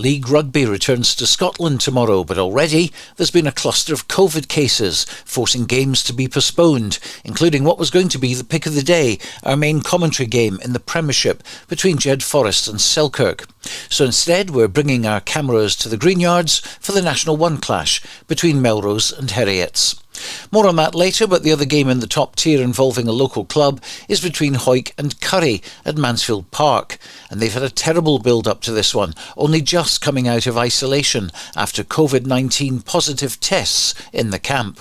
League Rugby returns to Scotland tomorrow, but already there's been a cluster of COVID cases, forcing games to be postponed, including what was going to be the pick of the day, our main commentary game in the Premiership between Jed Forest and Selkirk. So instead, we're bringing our cameras to the Greenyards for the National 1 clash between Melrose and Heriots. More on that later, but the other game in the top tier involving a local club is between Hawick and Curry at Mansfield Park. And they've had a terrible build-up to this one, only just coming out of isolation after COVID-19 positive tests in the camp.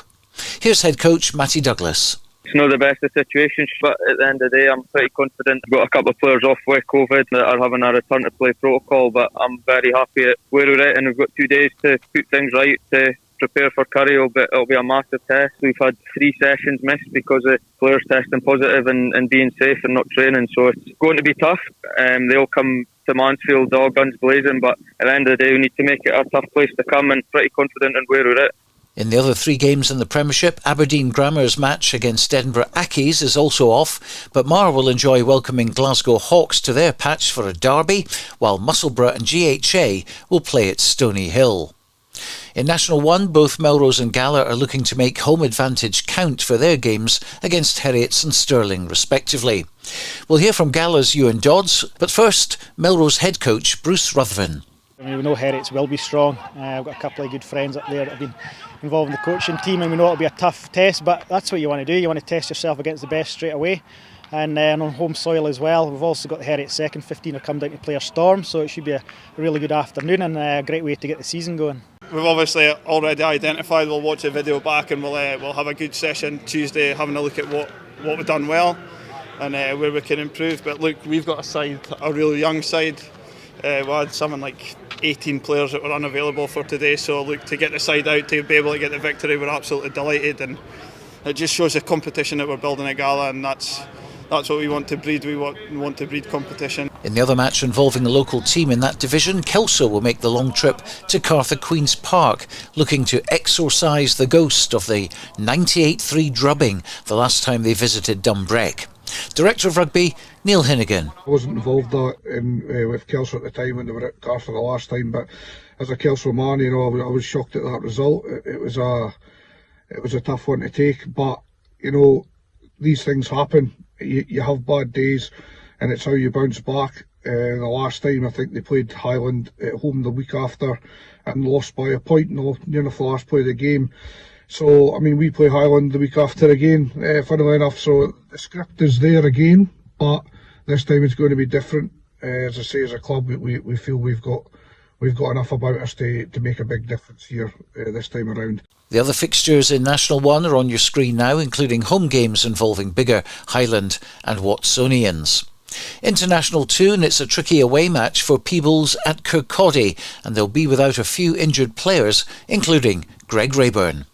Here's head coach Matty Douglas. It's not the best of situations, but at the end of the day, I'm pretty confident. We've got a couple of players off with COVID that are having a return to play protocol, but I'm very happy at where we're at, and we've got 2 days to put things right to prepare for Curry. It'll be a massive test. We've had 3 sessions missed because of players testing positive and being safe and not training, so it's going to be tough. They'll come to Mansfield all guns blazing, but at the end of the day we need to make it a tough place to come, and pretty confident in where we're at. In the other 3 games in the Premiership, Aberdeen Grammar's match against Edinburgh Accies is also off, but Mar will enjoy welcoming Glasgow Hawks to their patch for a derby, while Musselburgh and GHA will play at Stony Hill. In National 1, both Melrose and Gala are looking to make home advantage count for their games against Heriots and Stirling, respectively. We'll hear from Gala's Ewan Dodds, but first, Melrose head coach Bruce Ruthven. We know Heriots will be strong. I've got a couple of good friends up there that have been involved in the coaching team, and we know it'll be a tough test, but that's what you want to do. You want to test yourself against the best straight away, and on home soil as well. We've also got the Heriots second 15 have come down to play a Storm, so it should be a really good afternoon and a great way to get the season going. We've obviously already identified. We'll watch the video back and we'll have a good session Tuesday, having a look at what we've done well and where we can improve. But look, we've got a really young side. We had something like 18 players that were unavailable for today. So look, to get the side out, to be able to get the victory, we're absolutely delighted, and it just shows the competition that we're building at Gala, and that's what we want to breed. We want to breed competition. In the other match involving a local team in that division, Kelso will make the long trip to Cartha Queen's Park, looking to exorcise the ghost of the 98-3 drubbing the last time they visited Dumbreck. Director of Rugby, Neil Hinnigan. I wasn't involved with Kelso at the time when they were at Cartha the last time, but as a Kelso man, I was shocked at that result. It was a tough one to take, but these things happen. You have bad days, and it's how you bounce back. The last time, I think they played Highland at home the week after and lost by a point near the last play of the game. So, we play Highland the week after again, funnily enough. So the script is there again, but this time it's going to be different. As I say, as a club, we feel we've got enough about us to make a big difference here this time around. The other fixtures in National 1 are on your screen now, including home games involving Biggar, Highland and Watsonians. International 2, and it's a tricky away match for Peebles at Kirkcaldy, and they'll be without a few injured players, including Greg Rayburn.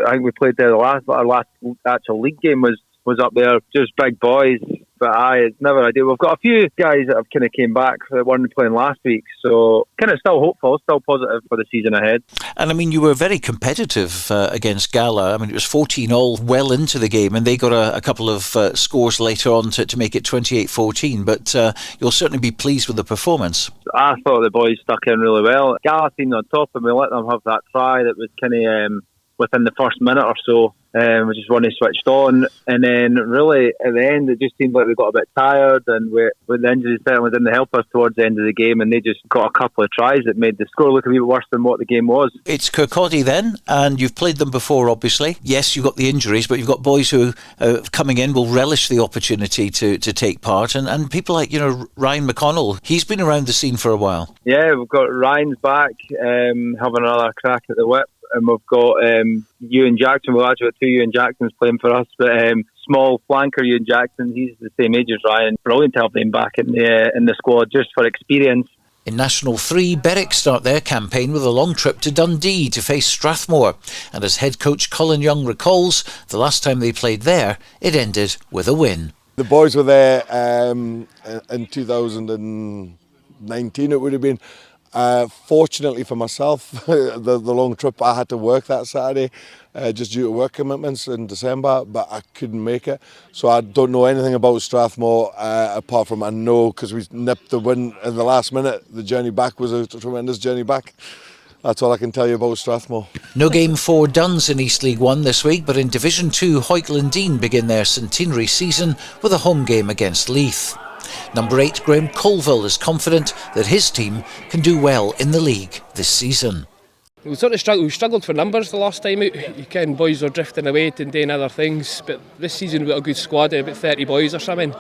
I think we played there our last actual league game was up there, just big boys. But it's never ideal. We've got a few guys that have kind of came back that weren't playing last week, so kind of still hopeful, still positive for the season ahead. And you were very competitive against Gala. It was 14-all well into the game, and they got a couple of scores later on to make it 28-14. But you'll certainly be pleased with the performance. I thought the boys stuck in really well. Gala seemed on top, and we let them have that try that was kind of within the first minute or so. Which is when they switched on, and then really at the end it just seemed like we got a bit tired, and with the injuries certainly didn't help us towards the end of the game, and they just got a couple of tries that made the score look a wee bit worse than what the game was. It's Kirkcaldy then, and you've played them before obviously. Yes, you've got the injuries, but you've got boys who coming in will relish the opportunity to take part, and people like Ryan McConnell, he's been around the scene for a while. Yeah, we've got Ryan's back, having another crack at the whip. And we've got Ewan Jackson. We've actually got 2 Ewan Jacksons playing for us, but small flanker Ewan Jackson, he's the same age as Ryan. Brilliant to have him back in the squad just for experience. In National 3, Berwick start their campaign with a long trip to Dundee to face Strathmore. And as head coach Colin Young recalls, the last time they played there, it ended with a win. The boys were there in 2019, it would have been. Fortunately for myself, the long trip, I had to work that Saturday just due to work commitments in December, but I couldn't make it. So I don't know anything about Strathmore apart from I know because we nipped the win in the last minute. The journey back was a tremendous journey back. That's all I can tell you about Strathmore. No game for Duns in East League 1 this week, but in Division 2, Hoytlandine begin their centenary season with a home game against Leith. Number 8, Graham Colville is confident that his team can do well in the league this season. We struggled for numbers the last time out. You can boys were drifting away and doing other things, but this season we've got a good squad, about 30 boys or something.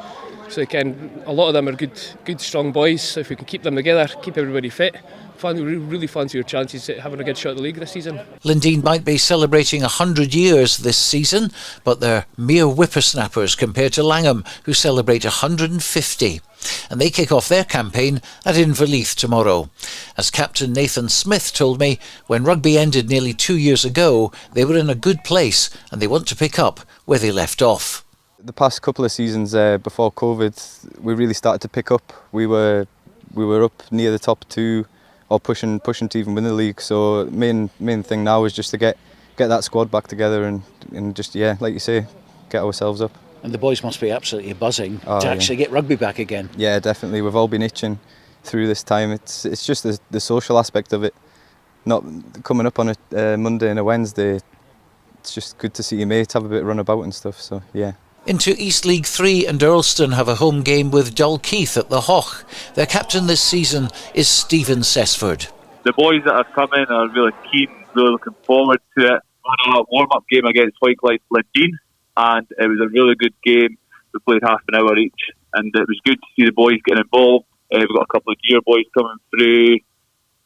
So a lot of them are good strong boys. So if we can keep them together, keep everybody fit, really fancy your chances at having a good shot at the league this season. Lindeen might be celebrating 100 years this season, but they're mere whippersnappers compared to Langham, who celebrate 150. And they kick off their campaign at Inverleith tomorrow. As Captain Nathan Smith told me, when rugby ended nearly 2 years ago, they were in a good place and they want to pick up where they left off. The past couple of seasons before COVID, we really started to pick up. We were up near the top 2 or pushing to even win the league. So main thing now is just to get that squad back together and just, like you say, get ourselves up. And the boys must be absolutely buzzing to actually get rugby back again. Yeah, definitely. We've all been itching through this time. It's just the social aspect of it. Not coming up on a Monday and a Wednesday. It's just good to see your mates have a bit of run about and stuff. So yeah. Into East League 3, and Earlston have a home game with Dalkeith at the Hoch. Their captain this season is Stephen Sessford. The boys that have come in are really keen, really looking forward to it. We had a warm-up game against Hoytlandine, and it was a really good game. We played half an hour each, and it was good to see the boys getting involved. We've got a couple of gear boys coming through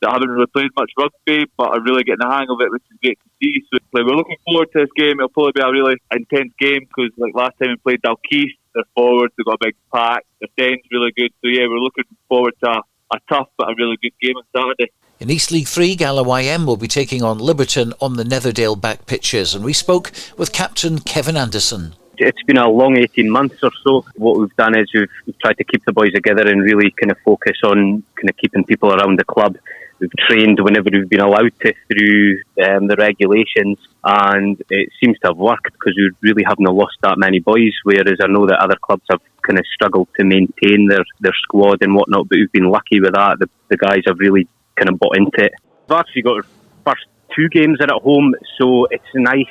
that haven't really played much rugby, but are really getting the hang of it, which is great to see. So we're looking forward to this game. It'll probably be a really intense game because, like last time we played Dalkeith, they're forwards, they've got a big pack, their end's really good. So yeah, we're looking forward to a tough but a really good game on Saturday. In East League 3, Galloway M will be taking on Liberton on the Netherdale back pitches, and we spoke with Captain Kevin Anderson. It's been a long 18 months or so. What we've done is we've tried to keep the boys together and really kind of focus on kind of keeping people around the club. We've trained whenever we've been allowed to through the regulations, and it seems to have worked because we really haven't lost that many boys, whereas I know that other clubs have kind of struggled to maintain their squad and whatnot, but we've been lucky with that. The guys have really kind of bought into it. We've actually got our first 2 games in at home, so it's nice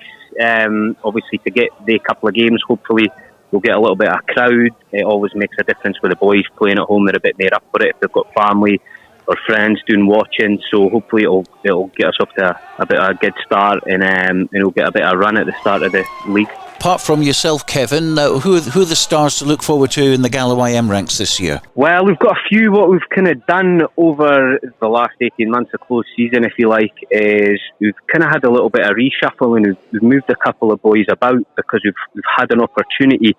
obviously to get the couple of games. Hopefully we'll get a little bit of a crowd. It always makes a difference with the boys playing at home. They're a bit more up for it if they've got family or friends doing watching, so hopefully it'll get us up to a bit of a good start, and we'll get a bit of a run at the start of the league. Apart from yourself, Kevin, who are the stars to look forward to in the Galloway M ranks this year? Well, we've got a few. What we've kind of done over the last 18 months, a close season, if you like, is we've kind of had a little bit of reshuffle, and we've moved a couple of boys about because we've had an opportunity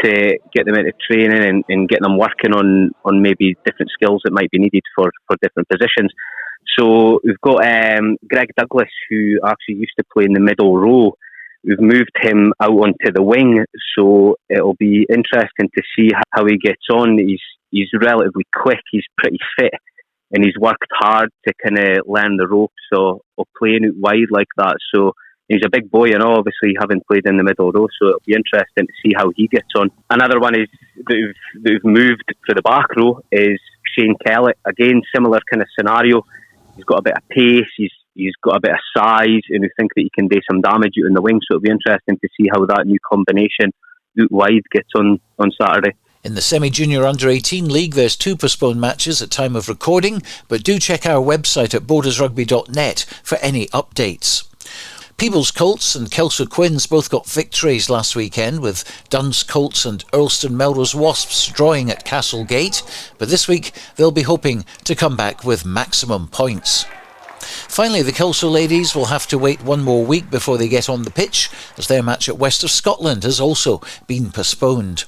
to get them into training and get them working on maybe different skills that might be needed for different positions. So we've got Greg Douglas, who actually used to play in the middle row. We've moved him out onto the wing, so it'll be interesting to see how he gets on. He's relatively quick, he's pretty fit, and he's worked hard to kind of learn the ropes of playing out wide like that. So he's a big boy, and obviously having played in the middle row, so it'll be interesting to see how he gets on. Another one is that we've moved for the back row is Shane Kellett. Again, similar kind of scenario. He's got a bit of pace, he's got a bit of size, and we think that he can do some damage out in the wing, so it'll be interesting to see how that new combination out wide gets on Saturday. In the semi-junior under-18 league, there's 2 postponed matches at time of recording, but do check our website at bordersrugby.net for any updates. Peebles Colts and Kelso Quins both got victories last weekend, with Duns Colts and Earlston Melrose Wasps drawing at Castlegate, but this week they'll be hoping to come back with maximum points. Finally, the Kelso ladies will have to wait 1 more week before they get on the pitch, as their match at West of Scotland has also been postponed.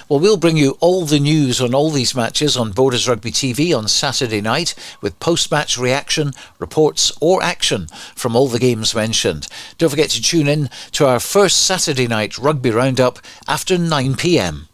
Well, we'll bring you all the news on all these matches on Borders Rugby TV on Saturday night, with post-match reaction, reports or action from all the games mentioned. Don't forget to tune in to our first Saturday night rugby roundup after 9 p.m.